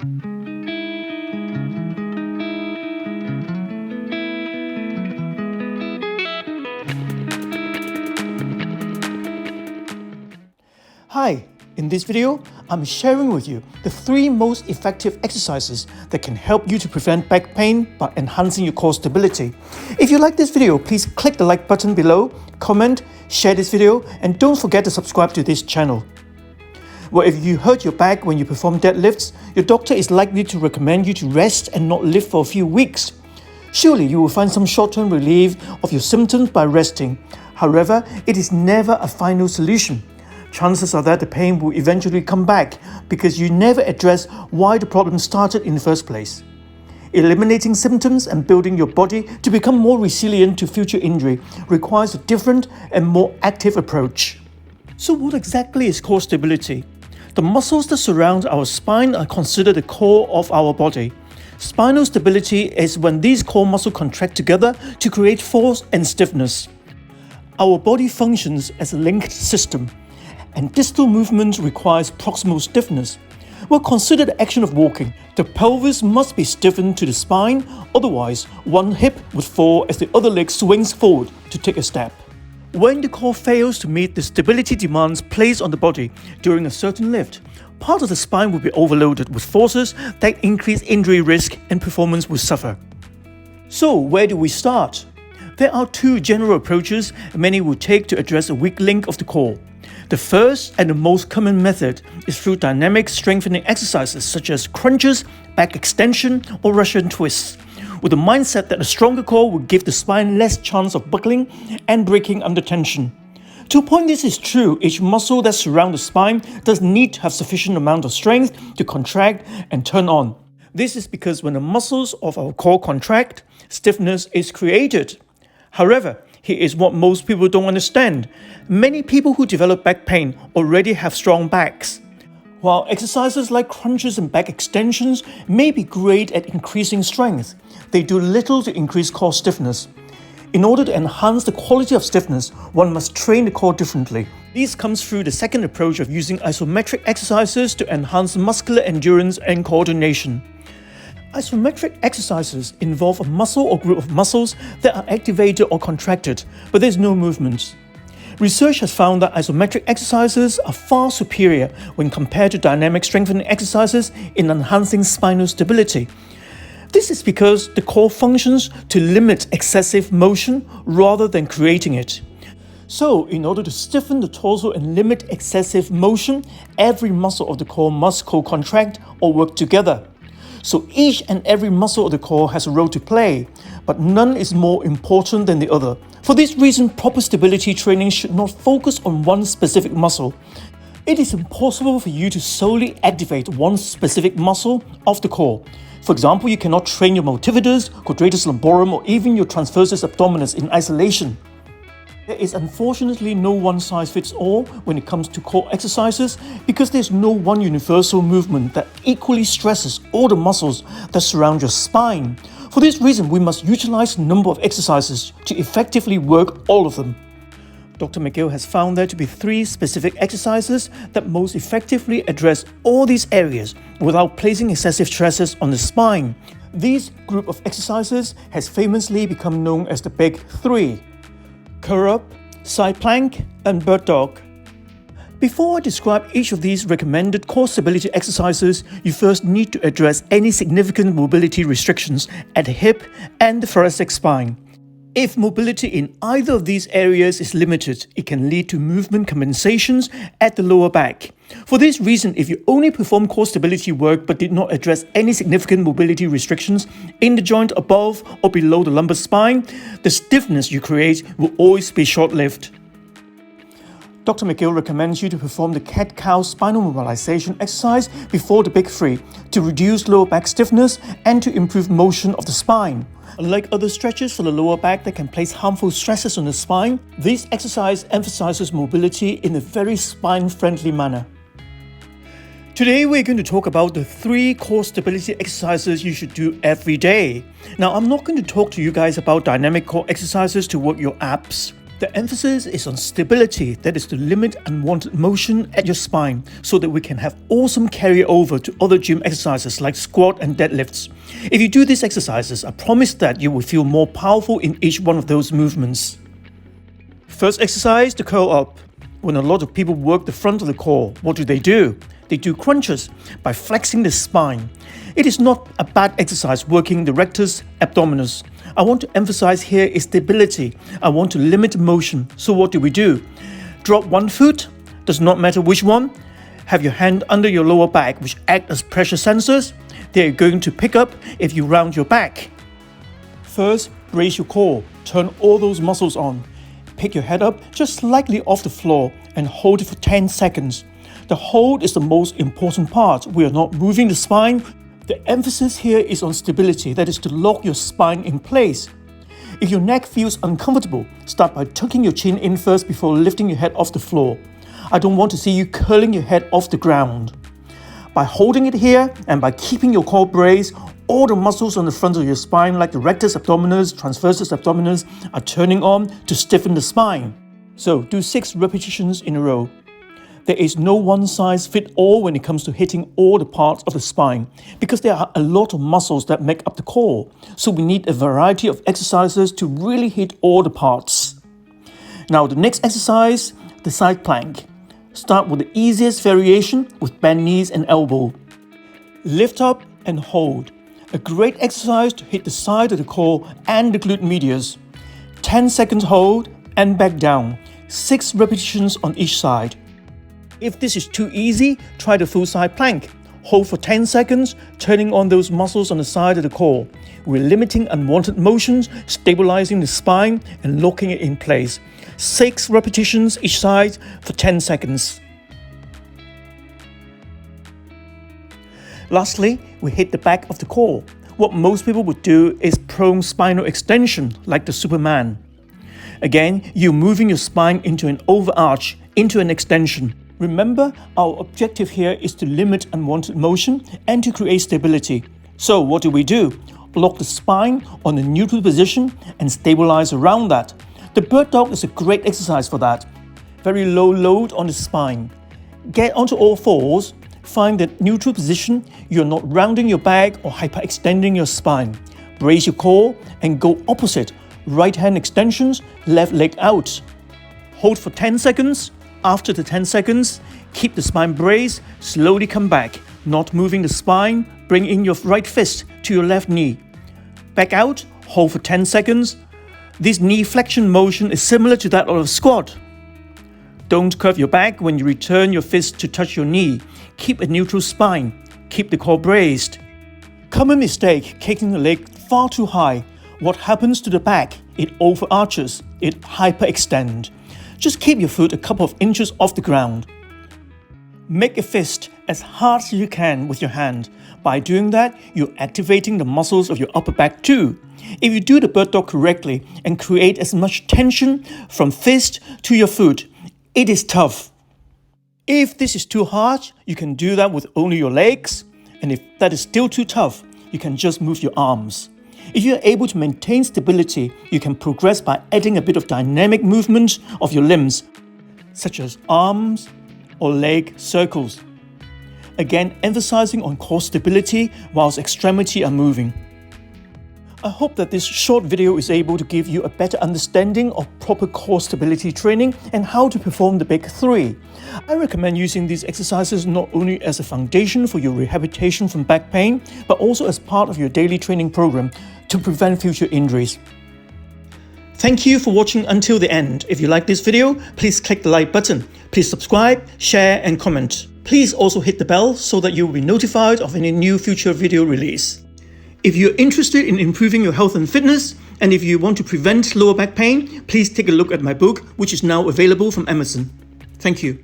Hi, in this video, I'm sharing with you the 3 most effective exercises that can help you to prevent back pain by enhancing your core stability. If you like this video, please click the like button below, comment, share this video, and don't forget to subscribe to this channel. Well, if you hurt your back when you perform deadlifts, your doctor is likely to recommend you to rest and not lift for a few weeks. Surely you will find some short-term relief of your symptoms by resting. However, it is never a final solution. Chances are that the pain will eventually come back because you never address why the problem started in the first place. Eliminating symptoms and building your body to become more resilient to future injury requires a different and more active approach. So what exactly is core stability? The muscles that surround our spine are considered the core of our body. Spinal stability is when these core muscles contract together to create force and stiffness. Our body functions as a linked system, and distal movement requires proximal stiffness. Well, consider the action of walking. The pelvis must be stiffened to the spine, otherwise one hip would fall as the other leg swings forward to take a step. When the core fails to meet the stability demands placed on the body during a certain lift, part of the spine will be overloaded with forces that increase injury risk and performance will suffer. So where do we start? There are 2 general approaches many will take to address a weak link of the core. The first and the most common method is through dynamic strengthening exercises such as crunches, back extension, or Russian twists, with the mindset that a stronger core will give the spine less chance of buckling and breaking under tension. To a point this is true, each muscle that surrounds the spine does need to have sufficient amount of strength to contract and turn on. This is because when the muscles of our core contract, stiffness is created. However, here is what most people don't understand. Many people who develop back pain already have strong backs. While exercises like crunches and back extensions may be great at increasing strength, they do little to increase core stiffness. In order to enhance the quality of stiffness, one must train the core differently. This comes through the second approach of using isometric exercises to enhance muscular endurance and coordination. Isometric exercises involve a muscle or group of muscles that are activated or contracted, but there's no movement. Research has found that isometric exercises are far superior when compared to dynamic strengthening exercises in enhancing spinal stability. This is because the core functions to limit excessive motion rather than creating it. So, in order to stiffen the torso and limit excessive motion, every muscle of the core must co-contract or work together. So each and every muscle of the core has a role to play, but none is more important than the other. For this reason, proper stability training should not focus on one specific muscle. It is impossible for you to solely activate one specific muscle of the core. For example, you cannot train your multifidus, quadratus lumborum, or even your transversus abdominis in isolation. There is unfortunately no one-size-fits-all when it comes to core exercises because there's no one universal movement that equally stresses all the muscles that surround your spine. For this reason, we must utilize a number of exercises to effectively work all of them. Dr. McGill has found there to be 3 specific exercises that most effectively address all these areas without placing excessive stresses on the spine. This group of exercises has famously become known as the Big 3. Curl-up, side plank, and bird dog. Before I describe each of these recommended core stability exercises, you first need to address any significant mobility restrictions at the hip and the thoracic spine. If mobility in either of these areas is limited, it can lead to movement compensations at the lower back. For this reason, if you only perform core stability work but did not address any significant mobility restrictions in the joint above or below the lumbar spine, the stiffness you create will always be short-lived. Dr. McGill recommends you to perform the cat-cow spinal mobilization exercise before the Big 3 to reduce lower back stiffness and to improve motion of the spine. Unlike other stretches for the lower back that can place harmful stresses on the spine, this exercise emphasizes mobility in a very spine-friendly manner. Today we're going to talk about the 3 core stability exercises you should do every day. Now I'm not going to talk to you guys about dynamic core exercises to work your abs. The emphasis is on stability, that is to limit unwanted motion at your spine so that we can have awesome carryover to other gym exercises like squat and deadlifts. If you do these exercises, I promise that you will feel more powerful in each one of those movements. First exercise, the curl up. When a lot of people work the front of the core, what do? They do crunches by flexing the spine. It is not a bad exercise working the rectus abdominis. I want to emphasize here is stability. I want to limit motion. So what do? Drop one foot, does not matter which one. Have your hand under your lower back, which act as pressure sensors. They are going to pick up if you round your back. First, brace your core. Turn all those muscles on. Pick your head up just slightly off the floor and hold it for 10 seconds. The hold is the most important part. We are not moving the spine. The emphasis here is on stability, that is to lock your spine in place. If your neck feels uncomfortable, start by tucking your chin in first before lifting your head off the floor. I don't want to see you curling your head off the ground. By holding it here and by keeping your core braced, all the muscles on the front of your spine like the rectus abdominis, transversus abdominis are turning on to stiffen the spine. So do 6 repetitions in a row. There is no one-size-fits-all when it comes to hitting all the parts of the spine because there are a lot of muscles that make up the core. So we need a variety of exercises to really hit all the parts. Now the next exercise, the side plank. Start with the easiest variation with bent knees and elbow. Lift up and hold. A great exercise to hit the side of the core and the glute medius. 10 seconds hold and back down. 6 repetitions on each side. If this is too easy, try the full side plank. Hold for 10 seconds, turning on those muscles on the side of the core. We're limiting unwanted motions, stabilizing the spine and locking it in place. 6 repetitions each side for 10 seconds. Lastly, we hit the back of the core. What most people would do is prone spinal extension like the Superman. Again, you're moving your spine into an overarch, into an extension. Remember, our objective here is to limit unwanted motion and to create stability. So what do? Lock the spine on a neutral position and stabilize around that. The bird dog is a great exercise for that. Very low load on the spine. Get onto all fours. Find the neutral position. You're not rounding your back or hyperextending your spine. Brace your core and go opposite. Right hand extensions, left leg out. Hold for 10 seconds. After the 10 seconds, keep the spine braced, slowly come back, not moving the spine, bring in your right fist to your left knee. Back out, hold for 10 seconds. This knee flexion motion is similar to that of a squat. Don't curve your back when you return your fist to touch your knee. Keep a neutral spine, keep the core braced. Common mistake, kicking the leg far too high. What happens to the back? It overarches, it hyperextends. Just keep your foot a couple of inches off the ground. Make a fist as hard as you can with your hand. By doing that, you're activating the muscles of your upper back too. If you do the bird dog correctly and create as much tension from fist to your foot, it is tough. If this is too hard, you can do that with only your legs. And if that is still too tough, you can just move your arms. If you are able to maintain stability, you can progress by adding a bit of dynamic movement of your limbs, such as arms or leg circles. Again, emphasizing on core stability whilst extremities are moving. I hope that this short video is able to give you a better understanding of proper core stability training and how to perform the big 3. I recommend using these exercises not only as a foundation for your rehabilitation from back pain, but also as part of your daily training program to prevent future injuries. Thank you for watching until the end. If you like this video, please click the like button. Please subscribe, share and comment. Please also hit the bell so that you will be notified of any new future video release. If you're interested in improving your health and fitness, and if you want to prevent lower back pain, please take a look at my book, which is now available from Amazon. Thank you.